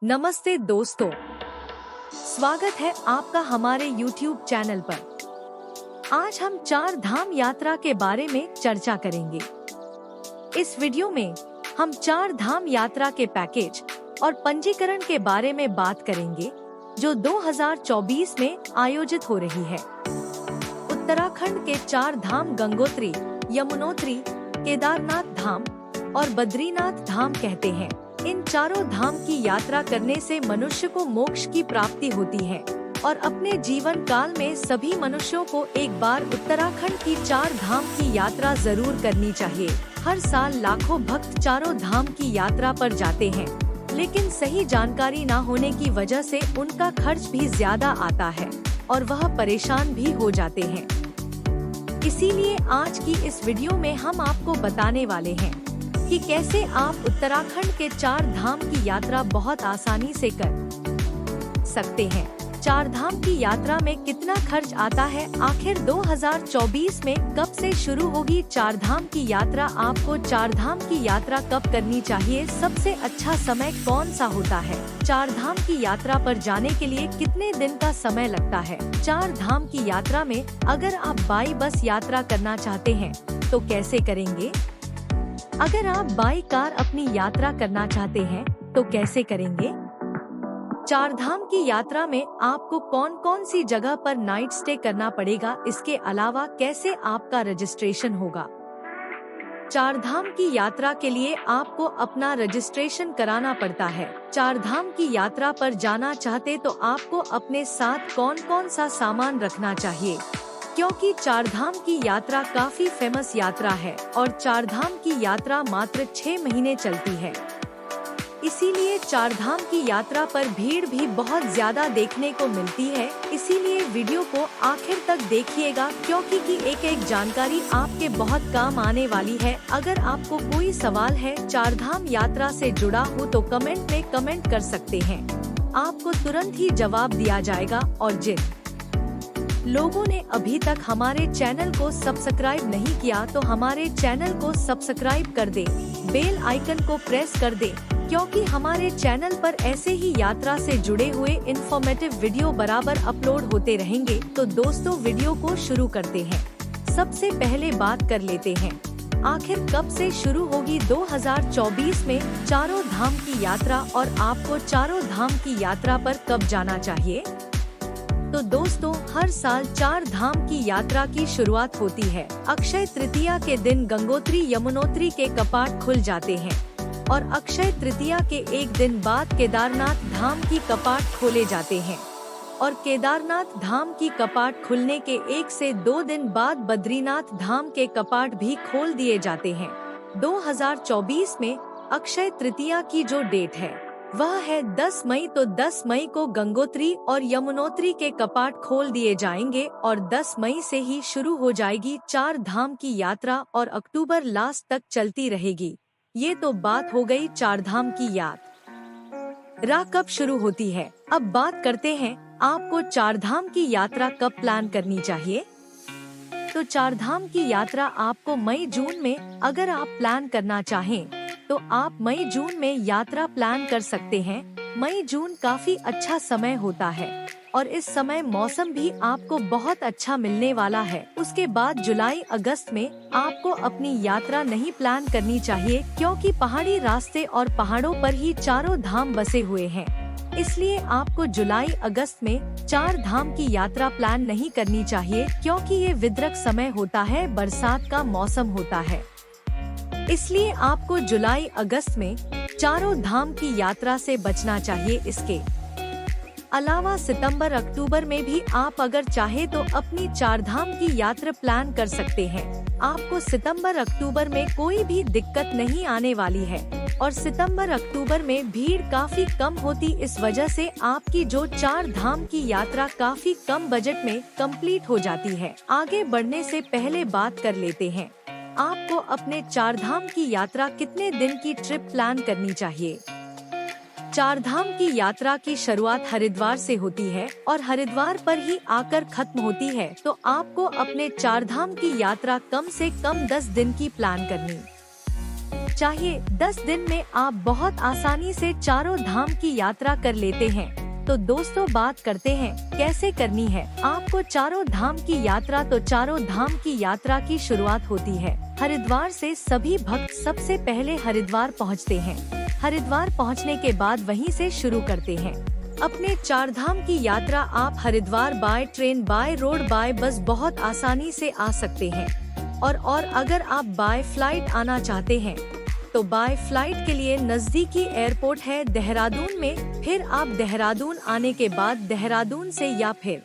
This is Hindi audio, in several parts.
नमस्ते दोस्तों, स्वागत है आपका हमारे YouTube चैनल पर। आज हम 4 धाम यात्रा के बारे में चर्चा करेंगे। इस वीडियो में हम 4 धाम यात्रा के पैकेज और पंजीकरण के बारे में बात करेंगे जो 2024 में आयोजित हो रही है। उत्तराखंड के 4 धाम गंगोत्री, यमुनोत्री, केदारनाथ धाम और बद्रीनाथ धाम कहते हैं। इन चारों धाम की यात्रा करने से मनुष्य को मोक्ष की प्राप्ति होती है और अपने जीवन काल में सभी मनुष्यों को एक बार उत्तराखंड की 4 धाम की यात्रा जरूर करनी चाहिए। हर साल लाखों भक्त चारों धाम की यात्रा पर जाते हैं, लेकिन सही जानकारी न होने की वजह से उनका खर्च भी ज्यादा आता है और वह परेशान भी हो जाते हैं। इसीलिए आज की इस वीडियो में हम आपको बताने वाले हैं कि कैसे आप उत्तराखंड के 4 धाम की यात्रा बहुत आसानी से कर सकते हैं। 4 धाम की यात्रा में कितना खर्च आता है, आखिर 2024 में कब से शुरू होगी 4 धाम की यात्रा, आपको 4 धाम की यात्रा कब करनी चाहिए, सबसे अच्छा समय कौन सा होता है, 4 धाम की यात्रा पर जाने के लिए कितने दिन का समय लगता है। 4 धाम की यात्रा में अगर आप बाई बस यात्रा करना चाहते हैं तो कैसे करेंगे, अगर आप बाई कार अपनी यात्रा करना चाहते हैं तो कैसे करेंगे। 4 धाम की यात्रा में आपको कौन कौन सी जगह पर नाइट स्टे करना पड़ेगा, इसके अलावा कैसे आपका रजिस्ट्रेशन होगा। 4 धाम की यात्रा के लिए आपको अपना रजिस्ट्रेशन कराना पड़ता है। 4 धाम की यात्रा पर जाना चाहते तो आपको अपने साथ कौन कौन सा सामान रखना चाहिए, क्योंकि 4 धाम की यात्रा काफी फेमस यात्रा है और 4 धाम की यात्रा मात्र 6 महीने चलती है। इसीलिए 4 धाम की यात्रा पर भीड़ भी बहुत ज्यादा देखने को मिलती है। इसीलिए वीडियो को आखिर तक देखिएगा, क्योंकि एक एक जानकारी आपके बहुत काम आने वाली है। अगर आपको कोई सवाल है 4 धाम यात्रा से जुड़ा हो तो कमेंट में कमेंट कर सकते हैं, आपको तुरंत ही जवाब दिया जाएगा। और जिन लोगों ने अभी तक हमारे चैनल को सब्सक्राइब नहीं किया तो हमारे चैनल को सब्सक्राइब कर दे, बेल आइकन को प्रेस कर दे, क्योंकि हमारे चैनल पर ऐसे ही यात्रा से जुड़े हुए इन्फॉर्मेटिव वीडियो बराबर अपलोड होते रहेंगे। तो दोस्तों, वीडियो को शुरू करते हैं। सबसे पहले बात कर लेते हैं, आखिर कब से शुरू होगी 2024 में चारों धाम की यात्रा और आपको चारों धाम की यात्रा पर कब जाना चाहिए। तो दोस्तों, हर साल 4 धाम की यात्रा की शुरुआत होती है। अक्षय तृतीया के दिन गंगोत्री यमुनोत्री के कपाट खुल जाते हैं और अक्षय तृतीया के एक दिन बाद केदारनाथ धाम की कपाट खोले जाते हैं और केदारनाथ धाम की कपाट खुलने के 1 से 2 दिन बाद बद्रीनाथ धाम के कपाट भी खोल दिए जाते हैं। 2024 में अक्षय तृतीया की जो डेट है वह है 10 मई, तो 10 मई को गंगोत्री और यमुनोत्री के कपाट खोल दिए जाएंगे और 10 मई से ही शुरू हो जाएगी 4 धाम की यात्रा और अक्टूबर लास्ट तक चलती रहेगी। ये तो बात हो गई 4 धाम की यात्रा कब शुरू होती है। अब बात करते हैं आपको 4 धाम की यात्रा कब प्लान करनी चाहिए। तो 4 धाम की यात्रा आपको मई जून में अगर आप प्लान करना चाहें तो आप मई जून में यात्रा प्लान कर सकते हैं। मई जून काफी अच्छा समय होता है और इस समय मौसम भी आपको बहुत अच्छा मिलने वाला है। उसके बाद जुलाई अगस्त में आपको अपनी यात्रा नहीं प्लान करनी चाहिए, क्योंकि पहाड़ी रास्ते और पहाड़ों पर ही चारों धाम बसे हुए हैं। इसलिए आपको जुलाई अगस्त में 4 धाम की यात्रा प्लान नहीं करनी चाहिए, क्योंकि ये विद्रक समय होता है, बरसात का मौसम होता है। इसलिए आपको जुलाई अगस्त में चारों धाम की यात्रा से बचना चाहिए। इसके अलावा सितंबर अक्टूबर में भी आप अगर चाहे तो अपनी 4 धाम की यात्रा प्लान कर सकते हैं। आपको सितंबर अक्टूबर में कोई भी दिक्कत नहीं आने वाली है और सितंबर अक्टूबर में भीड़ काफी कम होती, इस वजह से आपकी जो 4 धाम की यात्रा काफी कम बजट में कंप्लीट हो जाती है। आगे बढ़ने से पहले बात कर लेते हैं, आपको अपने 4 धाम की यात्रा कितने दिन की ट्रिप प्लान करनी चाहिए। 4 धाम की यात्रा की शुरुआत हरिद्वार से होती है और हरिद्वार पर ही आकर खत्म होती है, तो आपको अपने 4 धाम की यात्रा कम से कम 10 दिन की प्लान करनी चाहिए 10 दिन में आप बहुत आसानी से चारों धाम की यात्रा कर लेते हैं। तो दोस्तों बात करते हैं कैसे करनी है आपको चारों धाम की यात्रा। तो चारों धाम की यात्रा की शुरुआत होती है हरिद्वार से। सभी भक्त सबसे पहले हरिद्वार पहुंचते हैं। हरिद्वार पहुंचने के बाद वहीं से शुरू करते हैं अपने चार धाम की यात्रा। आप Haridwar by train, by road, by bus बहुत आसानी से आ सकते हैं। और अगर आप बाय फ्लाइट आना चाहते हैं तो बाय फ्लाइट के लिए नजदीकी एयरपोर्ट है देहरादून में। फिर आप देहरादून आने के बाद देहरादून से या फिर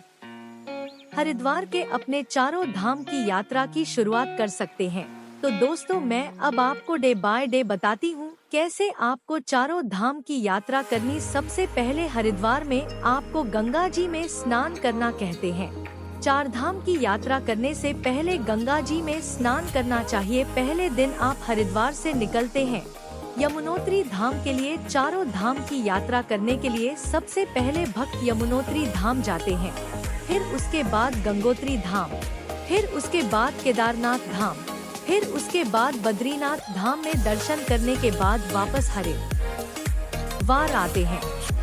हरिद्वार के अपने चारों धाम की यात्रा की शुरुआत कर सकते हैं। तो दोस्तों मैं अब आपको डे बाय डे बताती हूँ कैसे आपको चारों धाम की यात्रा करनी। सबसे पहले हरिद्वार में आपको गंगा जी में स्नान करना कहते हैं। चार धाम की यात्रा करने से पहले गंगा जी में स्नान करना चाहिए। पहले दिन आप हरिद्वार से निकलते हैं यमुनोत्री धाम के लिए। चारों धाम की यात्रा करने के लिए सबसे पहले भक्त यमुनोत्री धाम जाते हैं, फिर उसके बाद गंगोत्री धाम, फिर उसके बाद केदारनाथ धाम, फिर उसके बाद बद्रीनाथ धाम में दर्शन करने के बाद वापस हरिद्वार आते हैं।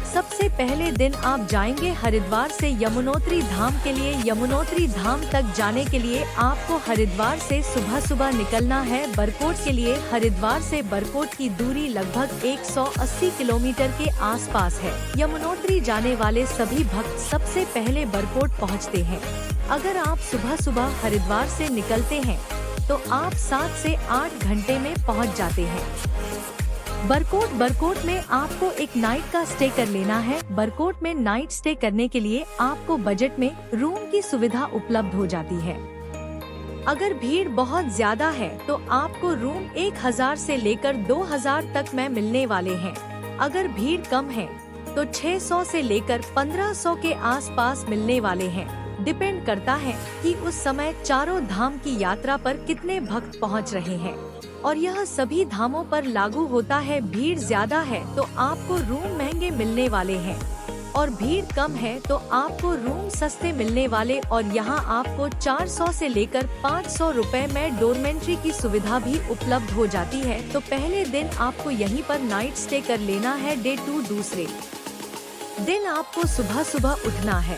सबसे पहले दिन आप जाएंगे हरिद्वार से यमुनोत्री धाम के लिए। यमुनोत्री धाम तक जाने के लिए आपको हरिद्वार से सुबह सुबह निकलना है बरकोट के लिए। हरिद्वार से बरकोट की दूरी लगभग 180 किलोमीटर के आसपास है। यमुनोत्री जाने वाले सभी भक्त सबसे पहले बरकोट पहुंचते हैं। अगर आप सुबह सुबह हरिद्वार से निकलते हैं तो आप 7 से 8 घंटे में पहुंच जाते हैं बरकोट में आपको एक नाइट का स्टे कर लेना है। बरकोट में नाइट स्टे करने के लिए आपको बजट में रूम की सुविधा उपलब्ध हो जाती है। अगर भीड़ बहुत ज्यादा है तो आपको रूम 1000 से लेकर 2000 तक में मिलने वाले हैं। अगर भीड़ कम है तो 600 से लेकर 1500 के आसपास मिलने वाले हैं। डिपेंड करता है कि उस समय चारों धाम की यात्रा पर कितने भक्त पहुंच रहे हैं और यह सभी धामों पर लागू होता है। भीड़ ज्यादा है तो आपको रूम महंगे मिलने वाले हैं और भीड़ कम है तो आपको रूम सस्ते मिलने वाले। और यहाँ आपको 400 से लेकर 500 रुपए में डोरमेंट्री की सुविधा भी उपलब्ध हो जाती है। तो पहले दिन आपको यहीं पर नाइट स्टे कर लेना है। डे 2 दूसरे दिन आपको सुबह सुबह उठना है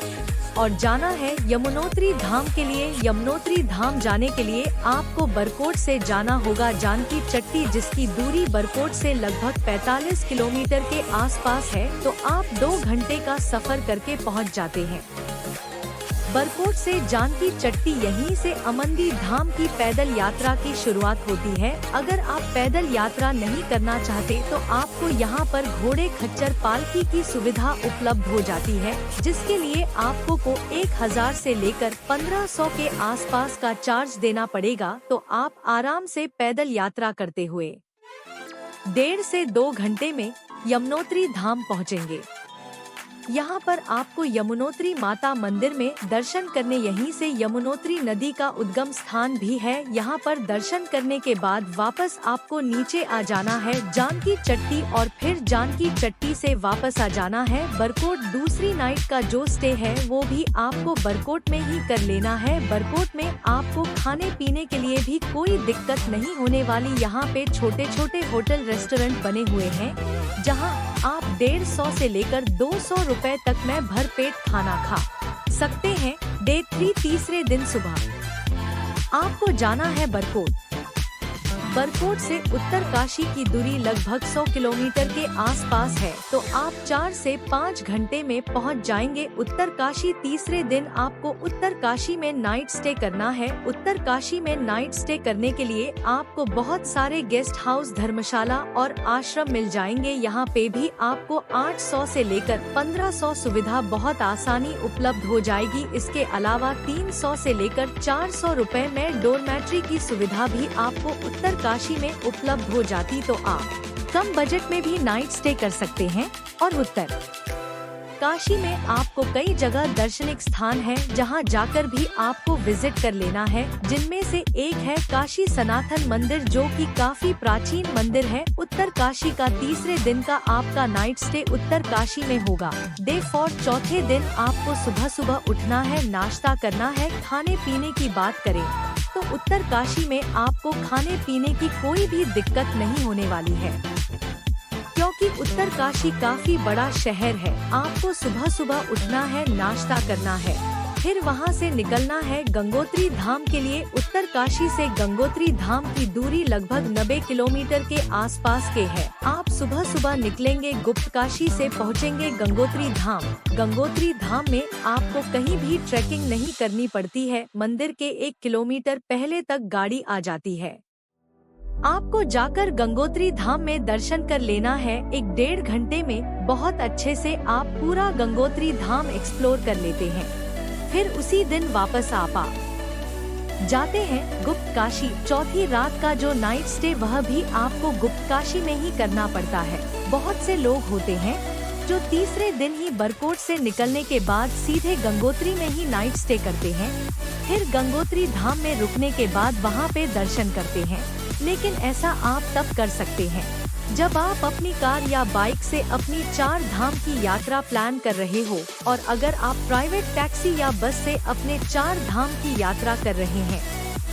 और जाना है यमुनोत्री धाम के लिए। यमुनोत्री धाम जाने के लिए आपको बरकोट से जाना होगा जानकी चट्टी, जिसकी दूरी बरकोट से लगभग 45 किलोमीटर के आसपास है। तो आप 2 घंटे का सफर करके पहुंच जाते हैं बरकोट से जानकी चट्टी। यहीं से अमंदी धाम की पैदल यात्रा की शुरुआत होती है। अगर आप पैदल यात्रा नहीं करना चाहते तो आपको यहाँ पर घोड़े खच्चर पालकी की सुविधा उपलब्ध हो जाती है, जिसके लिए आपको 1000 से लेकर 1500 के आसपास का चार्ज देना पड़ेगा। तो आप आराम से पैदल यात्रा करते हुए 1.5 से 2 घंटे में यमुनोत्री धाम पहुँचेंगे। यहाँ पर आपको यमुनोत्री माता मंदिर में दर्शन करने, यहीं से यमुनोत्री नदी का उद्गम स्थान भी है। यहाँ पर दर्शन करने के बाद वापस आपको नीचे आ जाना है जानकी चट्टी और फिर जानकी चट्टी से वापस आ जाना है बरकोट। दूसरी नाइट का जो स्टे है वो भी आपको बरकोट में ही कर लेना है। बरकोट में आपको खाने पीने के लिए भी कोई दिक्कत नहीं होने वाली। यहाँ पे छोटे छोटे होटल रेस्टोरेंट बने हुए हैं जहाँ आप 150 से लेकर 200 रुपए तक में भरपेट खाना खा सकते हैं। डे 3 तीसरे दिन सुबह आपको जाना है बरकोट। बरकोट से उत्तरकाशी की दूरी लगभग 100 किलोमीटर के आसपास है। तो आप 4 से 5 घंटे में पहुंच जाएंगे उत्तरकाशी। तीसरे दिन आपको उत्तरकाशी में नाइट स्टे करना है। उत्तरकाशी में नाइट स्टे करने के लिए आपको बहुत सारे गेस्ट हाउस, धर्मशाला और आश्रम मिल जाएंगे। यहाँ पे भी आपको 800 से लेकर 1500 सुविधा बहुत आसानी उपलब्ध हो जाएगी। इसके अलावा 300 से लेकर 400 रुपए में डोरमेट्री की सुविधा भी आपको उत्तरकाशी में उपलब्ध हो जाती। तो आप कम बजट में भी नाइट स्टे कर सकते हैं। और उत्तर काशी में आपको कई जगह दर्शनिक स्थान है जहां जाकर भी आपको विजिट कर लेना है, जिनमें से एक है काशी सनातन मंदिर, जो कि काफी प्राचीन मंदिर है। उत्तर काशी का तीसरे दिन का आपका नाइट स्टे उत्तर काशी में होगा। डे 4 चौथे दिन आपको सुबह सुबह उठना है, नाश्ता करना है। खाने पीने की बात करें तो उत्तरकाशी में आपको खाने पीने की कोई भी दिक्कत नहीं होने वाली है, क्योंकि उत्तरकाशी काफी बड़ा शहर है। आपको सुबह सुबह उठना है, नाश्ता करना है, फिर वहां से निकलना है गंगोत्री धाम के लिए। उत्तरकाशी से गंगोत्री धाम की दूरी लगभग 90 किलोमीटर के आसपास के है। आप सुबह सुबह निकलेंगे, गुप्तकाशी से पहुंचेंगे गंगोत्री धाम। गंगोत्री धाम में आपको कहीं भी ट्रैकिंग नहीं करनी पड़ती है। मंदिर के 1 किलोमीटर पहले तक गाड़ी आ जाती है। आपको जाकर गंगोत्री धाम में दर्शन कर लेना है। 1-1.5 घंटे में बहुत अच्छे से आप पूरा गंगोत्री धाम एक्सप्लोर कर लेते हैं। फिर उसी दिन वापस आप जाते हैं गुप्तकाशी। चौथी रात का जो नाइट स्टे वह भी आपको गुप्तकाशी में ही करना पड़ता है। बहुत से लोग होते हैं जो तीसरे दिन ही बरकोट से निकलने के बाद सीधे गंगोत्री में ही नाइट स्टे करते हैं, फिर गंगोत्री धाम में रुकने के बाद वहां पे दर्शन करते हैं। लेकिन ऐसा आप तब कर सकते हैं जब आप अपनी कार या बाइक से अपनी 4 धाम की यात्रा प्लान कर रहे हो, और अगर आप प्राइवेट टैक्सी या बस से अपने 4 धाम की यात्रा कर रहे हैं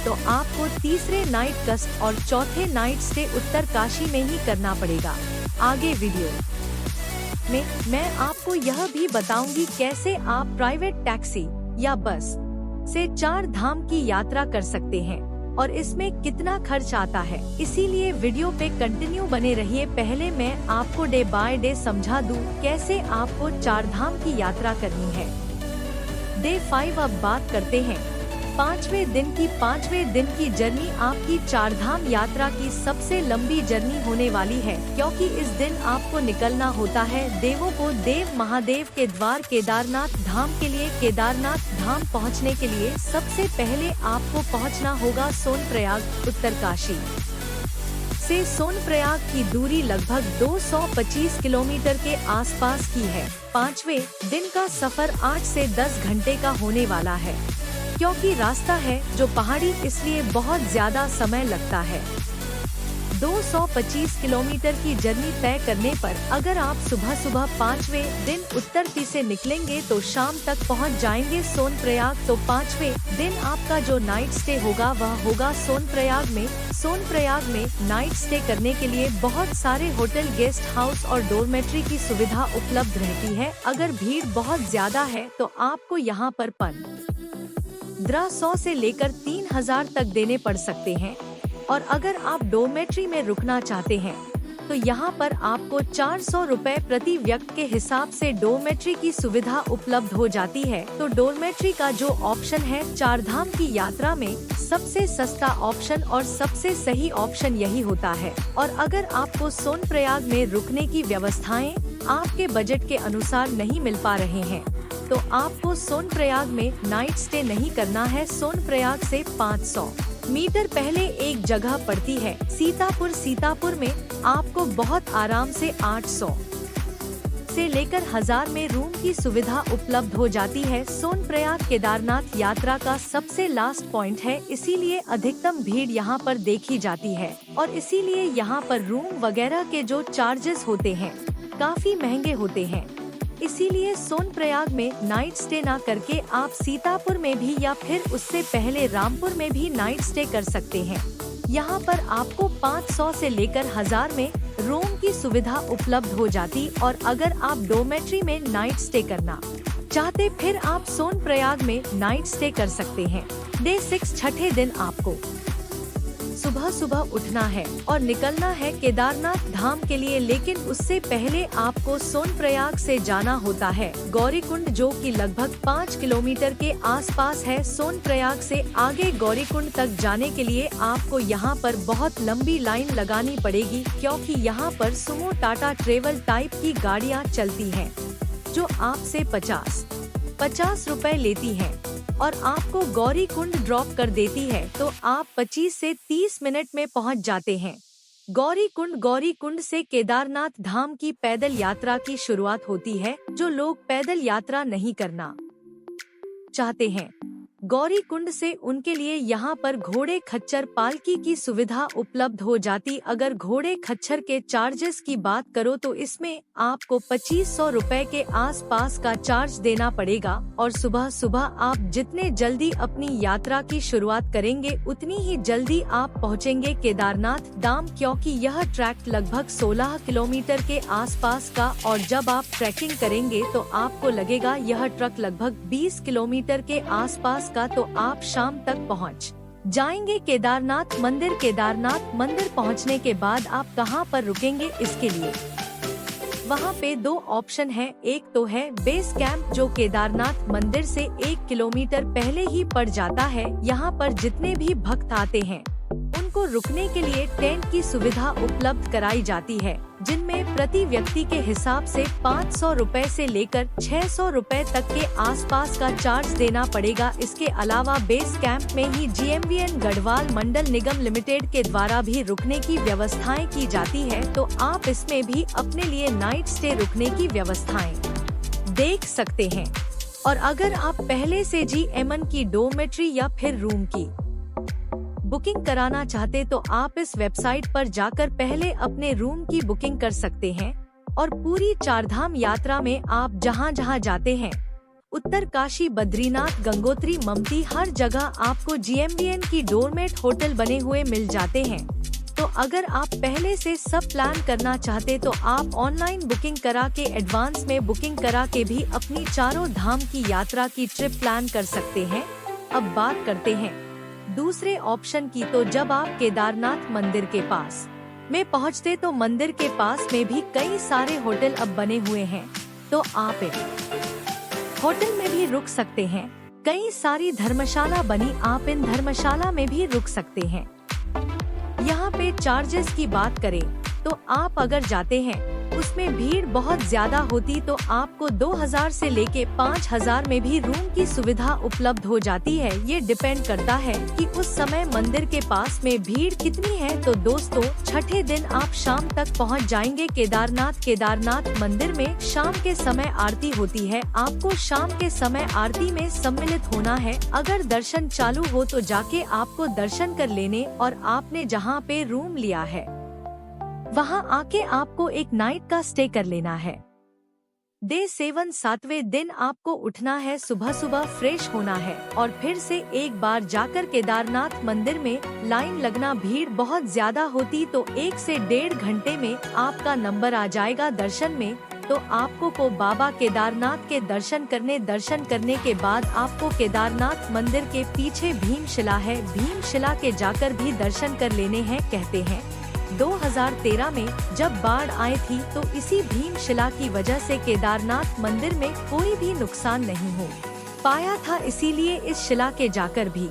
तो आपको तीसरे नाइट कस्ट और चौथे नाइट स्टे उत्तरकाशी में ही करना पड़ेगा। आगे वीडियो में मैं आपको यह भी बताऊंगी कैसे आप प्राइवेट टैक्सी या बस से 4 धाम की यात्रा कर सकते हैं और इसमें कितना खर्च आता है। इसीलिए वीडियो पे कंटिन्यू बने रहिए। पहले मैं आपको डे बाय डे समझा दूं कैसे आपको 4 धाम की यात्रा करनी है। डे 5 अब बात करते हैं। 5वें दिन की जर्नी आपकी 4 धाम यात्रा की सबसे लंबी जर्नी होने वाली है, क्योंकि इस दिन आपको निकलना होता है देवों को देव महादेव के द्वार केदारनाथ धाम के लिए। केदारनाथ धाम पहुंचने के लिए सबसे पहले आपको पहुंचना होगा सोनप्रयाग। उत्तरकाशी से सोनप्रयाग की दूरी लगभग 225 किलोमीटर के आसपास की है। 5वें दिन का सफर 8 से 10 घंटे का होने वाला है, क्योंकि रास्ता है जो पहाड़ी, इसलिए बहुत ज्यादा समय लगता है। 225 किलोमीटर की जर्नी तय करने पर अगर आप सुबह सुबह 5वें दिन उत्तरती से निकलेंगे तो शाम तक पहुंच जाएंगे सोनप्रयाग। तो 5वें दिन आपका जो नाइट स्टे होगा वह होगा सोनप्रयाग में। सोनप्रयाग में नाइट स्टे करने के लिए बहुत सारे होटल, गेस्ट हाउस और डोरमेट्री की सुविधा उपलब्ध रहती है। अगर भीड़ बहुत ज्यादा है तो आपको यहाँ पर 1,500 से लेकर 3,000 तक देने पड़ सकते हैं, और अगर आप डोरमेट्री में रुकना चाहते हैं तो यहाँ पर आपको 400 रुपए प्रति व्यक्ति के हिसाब से डोरमेट्री की सुविधा उपलब्ध हो जाती है। तो डोरमेट्री का जो ऑप्शन है 4 धाम की यात्रा में सबसे सस्ता ऑप्शन और सबसे सही ऑप्शन यही होता है। और अगर आपको सोनप्रयाग में रुकने की व्यवस्थाएं आपके बजट के अनुसार नहीं मिल पा रहे हैं तो आपको सोनप्रयाग में नाइट स्टे नहीं करना है। सोनप्रयाग से 500 मीटर पहले एक जगह पड़ती है सीतापुर। सीतापुर में आपको बहुत आराम से 800 से लेकर 1000 में रूम की सुविधा उपलब्ध हो जाती है। सोनप्रयाग केदारनाथ यात्रा का सबसे लास्ट पॉइंट है, इसीलिए अधिकतम भीड़ यहाँ पर देखी जाती है, और इसीलिए यहाँ पर रूम वगैरह के जो चार्जेस होते हैं काफी महंगे होते हैं। इसीलिए सोनप्रयाग में नाइट स्टे ना करके आप सीतापुर में भी या फिर उससे पहले रामपुर में भी नाइट स्टे कर सकते हैं। यहाँ पर आपको 500 से लेकर 1000 में रूम की सुविधा उपलब्ध हो जाती, और अगर आप डोरमेट्री में नाइट स्टे करना चाहते फिर आप सोनप्रयाग में नाइट स्टे कर सकते हैं। डे 6 छठे दिन आपको सुबह सुबह उठना है और निकलना है केदारनाथ धाम के लिए, लेकिन उससे पहले आपको सोनप्रयाग से जाना होता है गौरीकुंड, जो कि लगभग 5 किलोमीटर के आसपास है। सोनप्रयाग से आगे गौरीकुंड तक जाने के लिए आपको यहाँ पर बहुत लंबी लाइन लगानी पड़ेगी, क्योंकि यहाँ पर सुमो टाटा ट्रेवल टाइप की गाड़ियाँ चलती हैं जो आपसे 50 रुपए लेती हैं और आपको गौरीकुंड ड्रॉप कर देती है। तो आप 25 से 30 मिनट में पहुंच जाते हैं गौरीकुंड। गौरीकुंड से केदारनाथ धाम की पैदल यात्रा की शुरुआत होती है। जो लोग पैदल यात्रा नहीं करना चाहते हैं गौरी कुंड से उनके लिए यहाँ पर घोड़े खच्चर पालकी की सुविधा उपलब्ध हो जाती। अगर घोड़े खच्चर के चार्जेस की बात करो तो इसमें आपको 2500 रुपए के आसपास का चार्ज देना पड़ेगा और सुबह सुबह आप जितने जल्दी अपनी यात्रा की शुरुआत करेंगे उतनी ही जल्दी आप पहुँचेंगे केदारनाथ धाम, क्योंकि यह ट्रैक लगभग 16 किलोमीटर के आसपास का और जब आप ट्रैकिंग करेंगे तो आपको लगेगा यह ट्रक लगभग 20 किलोमीटर के आसपास का, तो आप शाम तक पहुंच जाएंगे केदारनाथ मंदिर। केदारनाथ मंदिर पहुंचने के बाद आप कहां पर रुकेंगे, इसके लिए वहां पे 2 ऑप्शन है। एक तो है बेस कैंप जो केदारनाथ मंदिर से 1 किलोमीटर पहले ही पड़ जाता है। यहाँ पर जितने भी भक्त आते हैं उनको रुकने के लिए टेंट की सुविधा उपलब्ध कराई जाती है, जिनमें प्रति व्यक्ति के हिसाब से 500 रुपए से लेकर 600 रुपए तक के आसपास का चार्ज देना पड़ेगा। इसके अलावा बेस कैंप में ही GMVN गढ़वाल मंडल निगम लिमिटेड के द्वारा भी रुकने की व्यवस्थाएं की जाती है, तो आप इसमें भी अपने लिए नाइट स्टे रुकने की व्यवस्थाएं देख सकते हैं। और अगर आप पहले से GMN की डोमेट्री या फिर रूम की बुकिंग कराना चाहते तो आप इस वेबसाइट पर जाकर पहले अपने रूम की बुकिंग कर सकते हैं। और पूरी 4 धाम यात्रा में आप जहां जहां जाते हैं, उत्तरकाशी, बद्रीनाथ, गंगोत्री, ममती, हर जगह आपको GMVN की डोरमेट होटल बने हुए मिल जाते हैं। तो अगर आप पहले से सब प्लान करना चाहते तो आप ऑनलाइन बुकिंग करा के एडवांस में बुकिंग करा के भी अपनी चारों धाम की यात्रा की ट्रिप प्लान कर सकते हैं। अब बात करते हैं दूसरे ऑप्शन की। तो जब आप केदारनाथ मंदिर के पास में पहुंचते तो मंदिर के पास में भी कई सारे होटल अब बने हुए हैं, तो आप एक होटल में भी रुक सकते हैं। कई सारी धर्मशाला बनी, आप इन धर्मशाला में भी रुक सकते हैं। यहाँ पे चार्जेस की बात करें तो आप अगर जाते हैं उसमें भीड़ बहुत ज्यादा होती तो आपको 2000 से लेके 5000 में भी रूम की सुविधा उपलब्ध हो जाती है। ये डिपेंड करता है कि उस समय मंदिर के पास में भीड़ कितनी है। तो दोस्तों, छठे दिन आप शाम तक पहुंच जाएंगे केदारनाथ। केदारनाथ मंदिर में शाम के समय आरती होती है, आपको शाम के समय आरती में सम्मिलित होना है। अगर दर्शन चालू हो तो जाके आपको दर्शन कर लेने और आपने जहाँ पे रूम लिया है वहाँ आके आपको एक नाइट का स्टे कर लेना है। डे 7 7वें दिन आपको उठना है, सुबह सुबह फ्रेश होना है और फिर से एक बार जाकर केदारनाथ मंदिर में लाइन लगना। भीड़ बहुत ज्यादा होती तो 1 से 1.5 घंटे में आपका नंबर आ जाएगा दर्शन में। तो आपको को बाबा केदारनाथ के दर्शन करने के बाद आपको केदारनाथ मंदिर के पीछे भीमशिला है, भीमशिला के जाकर भी दर्शन कर लेने हैं। कहते हैं 2013 में जब बाढ़ आई थी तो इसी भीमशिला की वजह से केदारनाथ मंदिर में कोई भी नुकसान नहीं हो पाया था, इसीलिए इस शिला के जाकर भी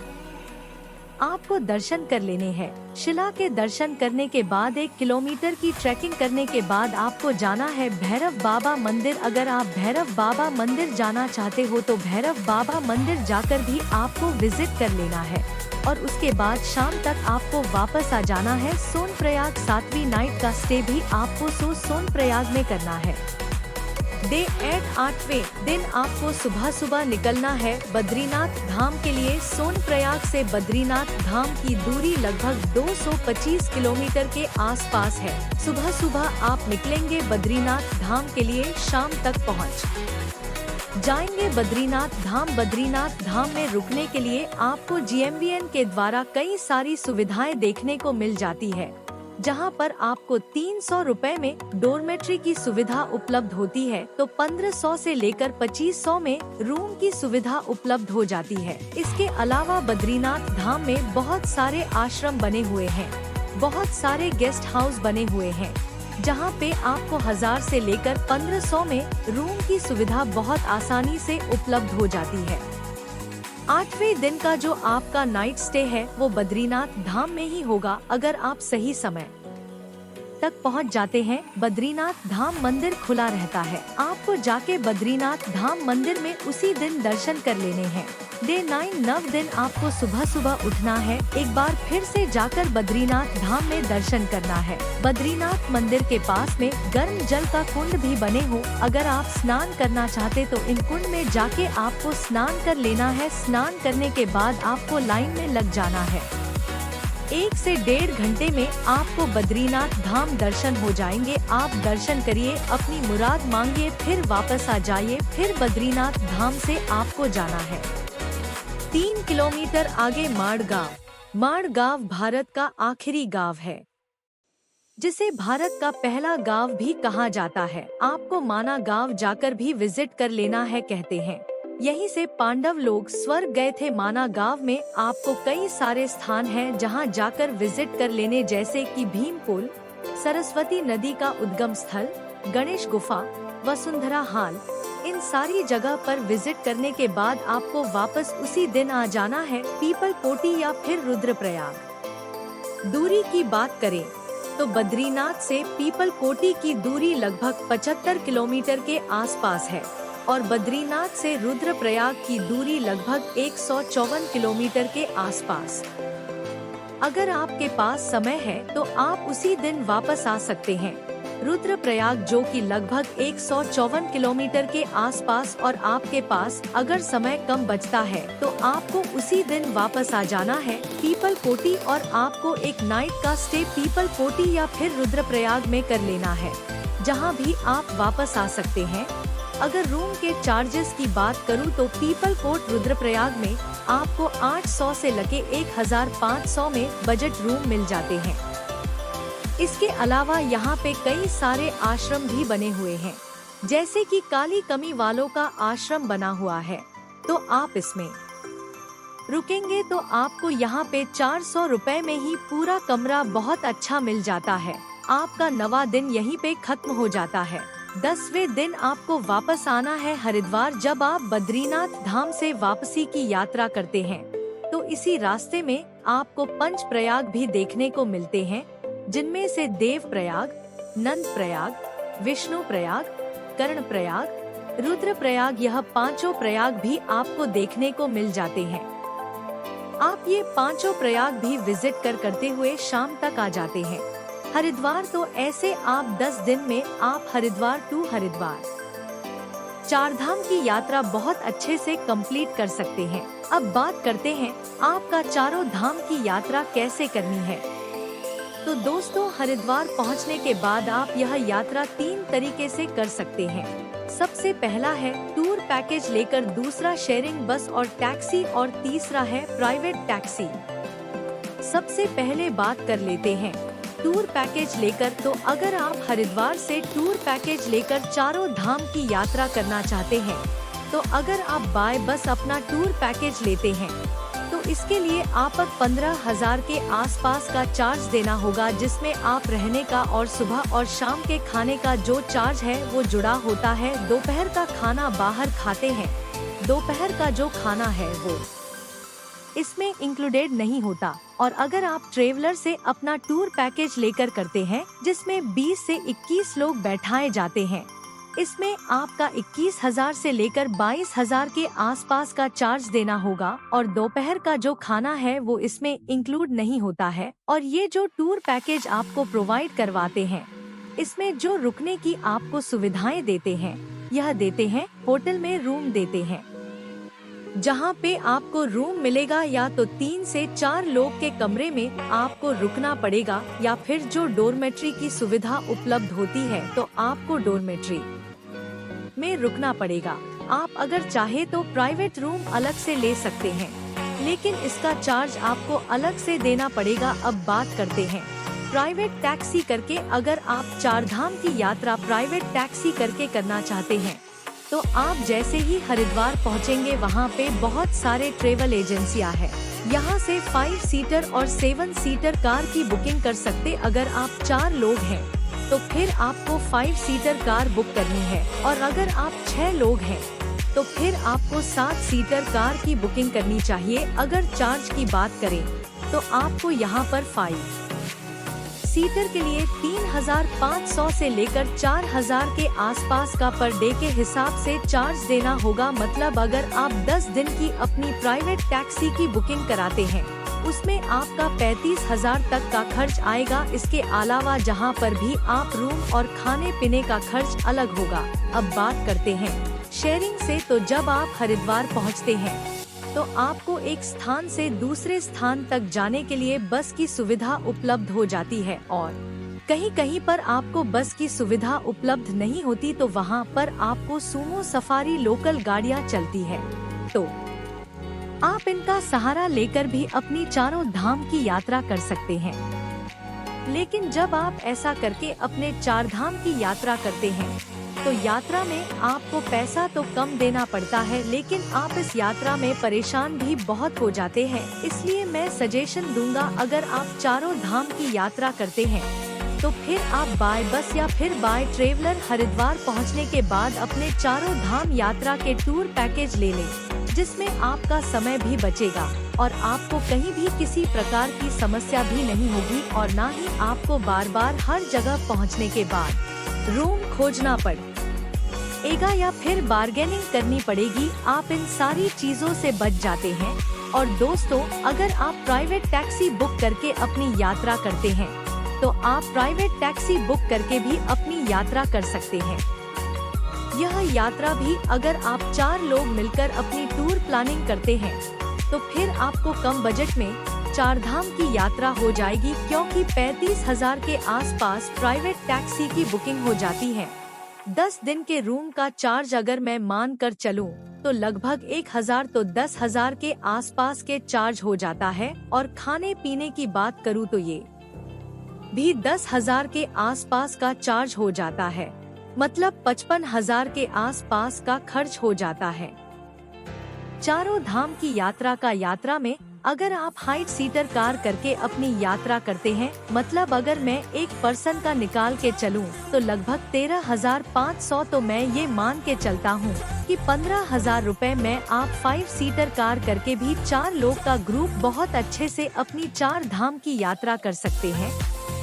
आपको दर्शन कर लेने हैं। शिला के दर्शन करने के बाद 1 किलोमीटर की ट्रैकिंग करने के बाद आपको जाना है भैरव बाबा मंदिर। अगर आप भैरव बाबा मंदिर जाना चाहते हो तो भैरव बाबा मंदिर जाकर भी आपको विजिट कर लेना है और उसके बाद शाम तक आपको वापस आ जाना है सोनप्रयाग। 7वीं नाइट का स्टे भी आपको सोनप्रयाग में करना है। डे 8वें दिन आपको सुबह सुबह निकलना है बद्रीनाथ धाम के लिए। सोनप्रयाग से बद्रीनाथ धाम की दूरी लगभग 225 किलोमीटर के आसपास है। सुबह सुबह आप निकलेंगे बद्रीनाथ धाम के लिए, शाम तक पहुंच जाएंगे बद्रीनाथ धाम। बद्रीनाथ धाम में रुकने के लिए आपको GMVN के द्वारा कई सारी सुविधाएं देखने को मिल जाती है, जहां पर आपको 300 रुपए में डोरमेट्री की सुविधा उपलब्ध होती है, तो 1500 से लेकर 2500 में रूम की सुविधा उपलब्ध हो जाती है। इसके अलावा बद्रीनाथ धाम में बहुत सारे आश्रम बने हुए हैं, बहुत सारे गेस्ट हाउस बने हुए हैं, जहां पे आपको 1000 से लेकर 1500 में रूम की सुविधा बहुत आसानी से उपलब्ध हो जाती है। 8वें दिन का जो आपका नाइट स्टे है वो बद्रीनाथ धाम में ही होगा, अगर आप सही समय तक पहुंच जाते हैं, बद्रीनाथ धाम मंदिर खुला रहता है। आपको जाके बद्रीनाथ धाम मंदिर में उसी दिन दर्शन कर लेने हैं। डे 9 9 दिन आपको सुबह सुबह उठना है, एक बार फिर से जाकर बद्रीनाथ धाम में दर्शन करना है। बद्रीनाथ मंदिर के पास में गर्म जल का कुंड भी बने हो, अगर आप स्नान करना चाहते तो इन कुंड में जाके आपको स्नान कर लेना है। स्नान करने के बाद आपको लाइन में लग जाना है। 1 से 1.5 घंटे में आपको बद्रीनाथ धाम दर्शन हो जाएंगे। आप दर्शन करिए, अपनी मुराद मांगिए, फिर वापस आ जाइए। फिर बद्रीनाथ धाम से आपको जाना है 3 किलोमीटर आगे माड़ गाँव भारत का आखिरी गाँव है, जिसे भारत का पहला गाँव भी कहा जाता है। आपको माना गाँव जाकर भी विजिट कर लेना है, कहते हैं यहीं से पांडव लोग स्वर्ग गए थे। माना गाँव में आपको कई सारे स्थान हैं जहां जाकर विजिट कर लेने, जैसे कि भीम पुल, सरस्वती नदी का उद्गम स्थल, गणेश गुफा, वसुंधरा हाल। इन सारी जगह पर विजिट करने के बाद आपको वापस उसी दिन आ जाना है पीपल कोटी या फिर रुद्रप्रयाग। दूरी की बात करें तो बद्रीनाथ से पीपल कोटी की दूरी लगभग 75 किलोमीटर के आसपास है और बद्रीनाथ से रुद्रप्रयाग की दूरी लगभग 154 किलोमीटर के आसपास। अगर आपके पास समय है तो आप उसी दिन वापस आ सकते हैं। रुद्रप्रयाग जो कि लगभग 154 किलोमीटर के आसपास, और आपके पास अगर समय कम बचता है तो आपको उसी दिन वापस आ जाना है पीपल कोटी, और आपको एक नाइट का स्टे पीपल कोटी या फिर रुद्रप्रयाग में कर लेना है, जहां भी आप वापस आ सकते हैं। अगर रूम के चार्जेस की बात करूं तो पीपल कोट रुद्रप्रयाग में आपको 800 से लेके 1500 में बजट रूम मिल जाते हैं। इसके अलावा यहाँ पे कई सारे आश्रम भी बने हुए हैं, जैसे कि काली कमी वालों का आश्रम बना हुआ है, तो आप इसमें रुकेंगे तो आपको यहाँ पे 400 रुपए में ही पूरा कमरा बहुत अच्छा मिल जाता है। आपका 9वां दिन यहीं पे खत्म हो जाता है। 10वें दिन आपको वापस आना है हरिद्वार। जब आप बद्रीनाथ धाम से वापसी की यात्रा करते हैं तो इसी रास्ते में आपको पंच प्रयाग भी देखने को मिलते हैं, जिनमें से देव प्रयाग, नंद प्रयाग, विष्णु प्रयाग, कर्ण प्रयाग, रुद्र प्रयाग, यह 5 प्रयाग भी आपको देखने को मिल जाते हैं। आप ये 5 प्रयाग भी विजिट करते हुए शाम तक आ जाते हैं हरिद्वार। तो ऐसे आप 10 दिन में आप हरिद्वार टू हरिद्वार 4 धाम की यात्रा बहुत अच्छे से कंप्लीट कर सकते हैं। अब बात करते हैं आपका चारों धाम की यात्रा कैसे करनी है। तो दोस्तों, हरिद्वार पहुंचने के बाद आप यह यात्रा 3 तरीके से कर सकते हैं। सबसे पहला है टूर पैकेज लेकर, दूसरा शेयरिंग बस और टैक्सी, और तीसरा है प्राइवेट टैक्सी। सबसे पहले बात कर लेते हैं टूर पैकेज लेकर। तो अगर आप हरिद्वार से टूर पैकेज लेकर चारों धाम की यात्रा करना चाहते हैं, तो अगर आप बाय बस अपना टूर पैकेज लेते हैं तो इसके लिए आपको 15,000 के आसपास का चार्ज देना होगा, जिसमें आप रहने का और सुबह और शाम के खाने का जो चार्ज है वो जुड़ा होता है। दोपहर का खाना बाहर खाते हैं, दोपहर का जो खाना है वो इसमें इंक्लूडेड नहीं होता। और अगर आप ट्रेवलर से अपना टूर पैकेज लेकर करते हैं, जिसमें 20 से 21 लोग बैठाए जाते हैं, इसमें आपका 21,000 से लेकर 22,000 के आसपास का चार्ज देना होगा, और दोपहर का जो खाना है वो इसमें इंक्लूड नहीं होता है। और ये जो टूर पैकेज आपको प्रोवाइड करवाते हैं, इसमें जो रुकने की आपको सुविधाएं देते हैं, यह देते हैं होटल में रूम देते हैं, जहां पे आपको रूम मिलेगा या तो 3 से 4 लोग के कमरे में आपको रुकना पड़ेगा, या फिर जो डोरमेट्री की सुविधा उपलब्ध होती है तो आपको डोरमेट्री में रुकना पड़ेगा। आप अगर चाहे तो प्राइवेट रूम अलग से ले सकते हैं, लेकिन इसका चार्ज आपको अलग से देना पड़ेगा। अब बात करते हैं प्राइवेट टैक्सी करके। अगर आप 4 धाम की यात्रा प्राइवेट टैक्सी करके करना चाहते हैं, तो आप जैसे ही हरिद्वार पहुंचेंगे वहां पे बहुत सारे ट्रेवल एजेंसियां हैं। यहां से 5 सीटर और 7 सीटर कार की बुकिंग कर सकते। अगर आप 4 लोग हैं तो फिर आपको 5 सीटर कार बुक करनी है, और अगर आप 6 लोग हैं तो फिर आपको 7 सीटर कार की बुकिंग करनी चाहिए। अगर चार्ज की बात करें तो आपको यहाँ पर 5 सीटर के लिए 3,500 से लेकर 4,000 के आसपास का पर डे के हिसाब से चार्ज देना होगा। मतलब अगर आप 10 दिन की अपनी प्राइवेट टैक्सी की बुकिंग कराते हैं उसमें आपका 35,000 तक का खर्च आएगा। इसके अलावा जहां पर भी आप रूम और खाने पीने का खर्च अलग होगा। अब बात करते हैं शेयरिंग से। तो जब आप हरिद्वार पहुंचते हैं तो आपको एक स्थान से दूसरे स्थान तक जाने के लिए बस की सुविधा उपलब्ध हो जाती है और कहीं कहीं पर आपको बस की सुविधा उपलब्ध नहीं होती तो वहां पर आपको सुमो सफारी लोकल गाड़ियां चलती है। तो आप इनका सहारा लेकर भी अपनी चारों धाम की यात्रा कर सकते हैं। लेकिन जब आप ऐसा करके अपने 4 धाम की यात्रा करते हैं तो यात्रा में आपको पैसा तो कम देना पड़ता है, लेकिन आप इस यात्रा में परेशान भी बहुत हो जाते हैं। इसलिए मैं सजेशन दूंगा, अगर आप चारों धाम की यात्रा करते हैं तो फिर आप बाय बस या फिर बाय ट्रेवलर हरिद्वार पहुंचने के बाद अपने चारों धाम यात्रा के टूर पैकेज ले लें, जिसमें आपका समय भी बचेगा और आपको कहीं भी किसी प्रकार की समस्या भी नहीं होगी और ना ही आपको बार बार हर जगह पहुंचने के बाद रूम खोजना पड़ेगा या फिर बार्गेनिंग करनी पड़ेगी। आप इन सारी चीजों से बच जाते हैं। और दोस्तों, अगर आप प्राइवेट टैक्सी बुक करके अपनी यात्रा करते हैं तो आप प्राइवेट टैक्सी बुक करके भी अपनी यात्रा कर सकते हैं। यह यात्रा भी अगर आप 4 लोग मिलकर अपनी टूर प्लानिंग करते हैं तो फिर आपको कम बजट में 4 धाम की यात्रा हो जाएगी, क्योंकि 35,000 के आसपास प्राइवेट टैक्सी की बुकिंग हो जाती है। 10 दिन के रूम का चार्ज अगर मैं मान कर चलूं तो लगभग 1,000 तो 10,000 के आसपास के चार्ज हो जाता है। और खाने पीने की बात करूं तो ये भी 10,000 के आसपास का चार्ज हो जाता है। मतलब 55,000 के आसपास का खर्च हो जाता है। चारों धाम की यात्रा का यात्रा में अगर आप हाइट सीटर कार करके अपनी यात्रा करते हैं, मतलब अगर मैं एक पर्सन का निकाल के चलूं तो लगभग 13,500, तो मैं ये मान के चलता हूं कि 15,000 रुपए में आप 5 सीटर कार करके भी 4 लोग का ग्रुप बहुत अच्छे से अपनी 4 धाम की यात्रा कर सकते हैं।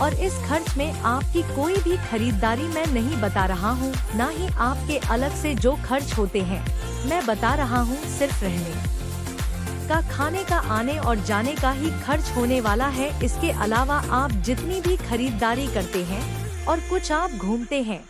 और इस खर्च में आपकी कोई भी खरीदारी मैं नहीं बता रहा हूँ, न ही आपके अलग से जो खर्च होते हैं। मैं बता रहा हूँ सिर्फ रहने का, खाने का, आने और जाने का ही खर्च होने वाला है। इसके अलावा आप जितनी भी खरीदारी करते हैं और कुछ आप घूमते हैं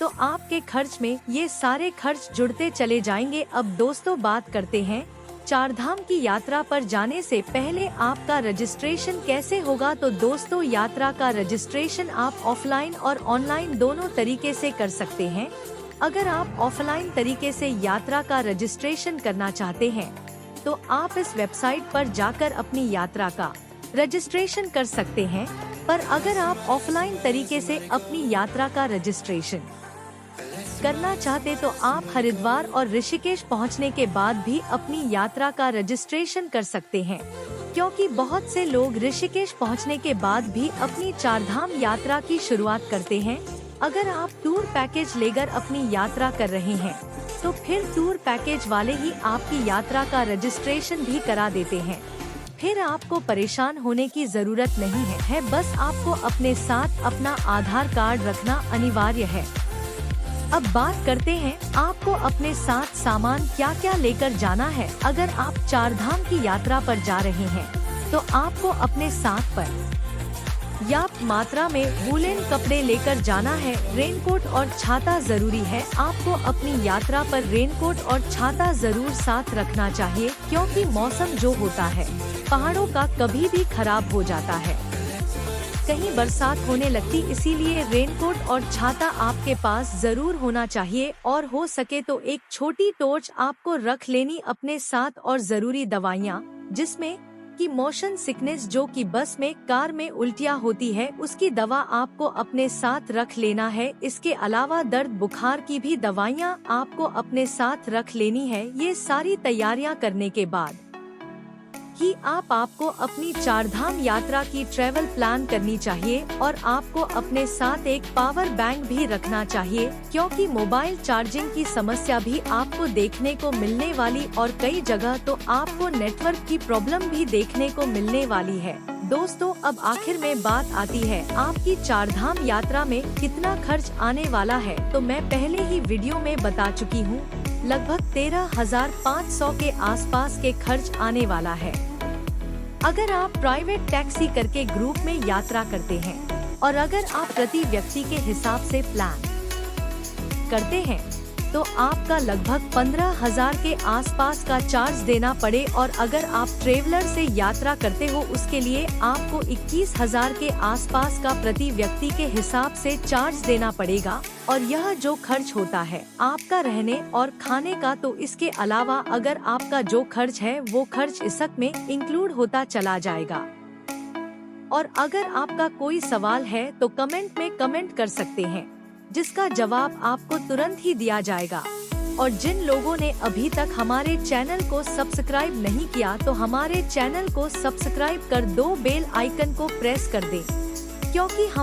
तो आपके खर्च में ये सारे खर्च जुड़ते चले जाएंगे। अब दोस्तों, बात करते हैं 4 धाम की यात्रा पर जाने से पहले आपका रजिस्ट्रेशन कैसे होगा। तो दोस्तों, यात्रा का रजिस्ट्रेशन आप ऑफलाइन और ऑनलाइन दोनों तरीके से कर सकते हैं। अगर आप ऑफलाइन तरीके से यात्रा का रजिस्ट्रेशन करना चाहते हैं तो आप इस वेबसाइट पर जाकर अपनी यात्रा का रजिस्ट्रेशन कर सकते हैं। पर अगर आप ऑफलाइन तरीके से अपनी यात्रा का रजिस्ट्रेशन करना चाहते तो आप हरिद्वार और ऋषिकेश पहुंचने के बाद भी अपनी यात्रा का रजिस्ट्रेशन कर सकते हैं, क्योंकि बहुत से लोग ऋषिकेश पहुंचने के बाद भी अपनी 4 धाम यात्रा की शुरुआत करते हैं। अगर आप टूर पैकेज लेकर अपनी यात्रा कर रहे हैं तो फिर टूर पैकेज वाले ही आपकी यात्रा का रजिस्ट्रेशन भी करा देते हैं। फिर आपको परेशान होने की जरूरत नहीं है। बस आपको अपने साथ अपना आधार कार्ड रखना अनिवार्य है। अब बात करते हैं आपको अपने साथ सामान क्या क्या लेकर जाना है। अगर आप 4 धाम की यात्रा पर जा रहे हैं तो आपको अपने साथ पर्याप्त मात्रा में वूलन कपड़े लेकर जाना है। रेनकोट और छाता जरूरी है। आपको अपनी यात्रा पर रेनकोट और छाता जरूर साथ रखना चाहिए, क्योंकि मौसम जो होता है पहाड़ों का कभी भी खराब हो जाता है, कहीं बरसात होने लगती। इसीलिए रेनकोट और छाता आपके पास जरूर होना चाहिए। और हो सके तो एक छोटी टॉर्च आपको रख लेनी अपने साथ। और जरूरी दवाइयाँ, जिसमें कि मोशन सिकनेस, जो कि बस में, कार में उल्टियाँ होती है, उसकी दवा आपको अपने साथ रख लेना है। इसके अलावा दर्द बुखार की भी दवाइयाँ आपको अपने साथ रख लेनी है। ये सारी तैयारियां करने के बाद कि आपको अपनी 4 धाम यात्रा की ट्रैवल प्लान करनी चाहिए। और आपको अपने साथ एक पावर बैंक भी रखना चाहिए, क्योंकि मोबाइल चार्जिंग की समस्या भी आपको देखने को मिलने वाली और कई जगह तो आपको नेटवर्क की प्रॉब्लम भी देखने को मिलने वाली है। दोस्तों अब आखिर में बात आती है आपकी चारधाम यात्रा में कितना खर्च आने वाला है। तो मैं पहले ही वीडियो में बता चुकी हूँ, लगभग 13,500 के आसपास के खर्च आने वाला है। अगर आप प्राइवेट टैक्सी करके ग्रुप में यात्रा करते हैं और अगर आप प्रति व्यक्ति के हिसाब से प्लान करते हैं तो आपका लगभग 15,000 के आसपास का चार्ज देना पड़े, और अगर आप ट्रेवलर से यात्रा करते हो उसके लिए आपको 21,000 के आसपास का प्रति व्यक्ति के हिसाब से चार्ज देना पड़ेगा। और यह जो खर्च होता है आपका रहने और खाने का, तो इसके अलावा अगर आपका जो खर्च है वो खर्च इसक में इंक्लूड होता चला जाएगा। और अगर आपका कोई सवाल है तो कमेंट में कमेंट कर सकते हैं, जिसका जवाब आपको तुरंत ही दिया जाएगा। और जिन लोगों ने अभी तक हमारे चैनल को सब्सक्राइब नहीं किया तो हमारे चैनल को सब्सक्राइब कर दो बेल आइकन को प्रेस कर दें, क्योंकि हम